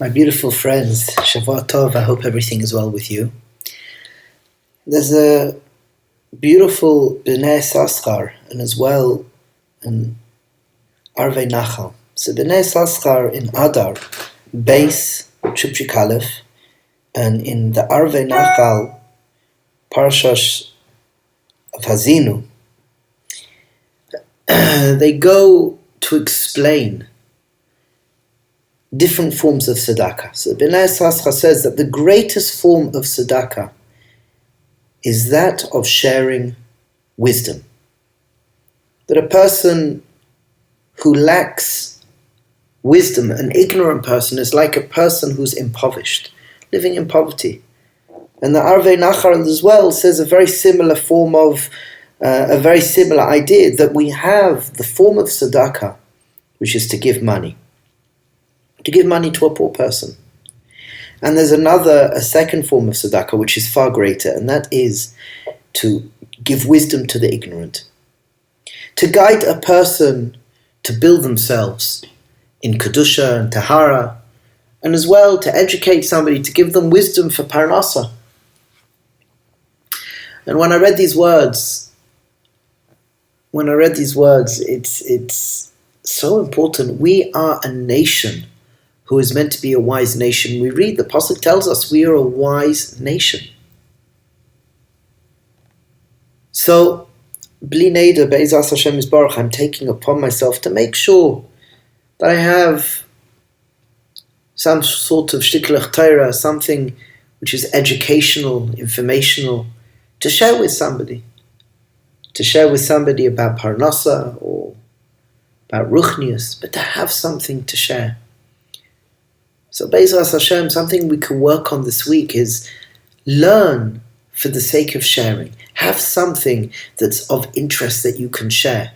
My beautiful friends, Shavua Tov, I hope everything is well with you. There's a beautiful Bnei Saskhar and as well an Arvei Nachal. So Bnei Saskhar in Adar, base Třejmě Aleph, and in the Arvei Nachal, Parashas of Hazinu, they go to explain different forms of tzedakah. So Bnei Saskhar says that the greatest form of tzedakah is that of sharing wisdom. That a person who lacks wisdom, an ignorant person, is like a person who's impoverished, living in poverty. And the Arvei Nachal as well says a very similar form of, a very similar idea, that we have the form of tzedakah, which is to give money to a poor person. And there's a second form of tzedakah, which is far greater, and that is to give wisdom to the ignorant. To guide a person to build themselves in kedusha and tahara, and as well to educate somebody, to give them wisdom for parnasa. And when I read these words, it's so important. We are a nation who is meant to be a wise nation. We read, the Pasuk tells us we are a wise nation. So, Bli Neder, Be'ezras Hashem Yisbarach, I'm taking upon myself to make sure that I have some sort of shtiklech Torah, something which is educational, informational, to share with somebody. To share with somebody about parnasa or about ruchnius, but to have something to share. So Be'ezras Hashem, something we can work on this week is learn for the sake of sharing. Have something that's of interest that you can share.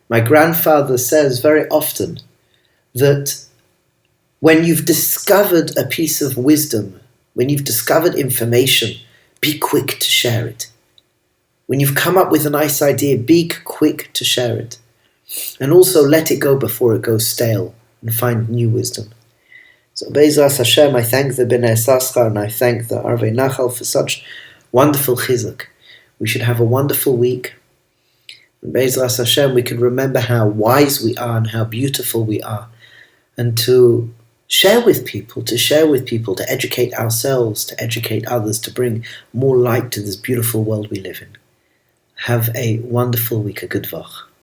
My grandfather says very often that when you've discovered a piece of wisdom, when you've discovered information, be quick to share it. When you've come up with a nice idea, be quick to share it. And also let it go before it goes stale and find new wisdom. So Be'ezras Hashem, I thank the Bnei Saskhar and I thank the Arvei Nachal for such wonderful chizuk. We should have a wonderful week. And Be'ezras Hashem, we can remember how wise we are and how beautiful we are. And to share with people, to educate ourselves, to educate others, to bring more light to this beautiful world we live in. Have a wonderful week, a good vach.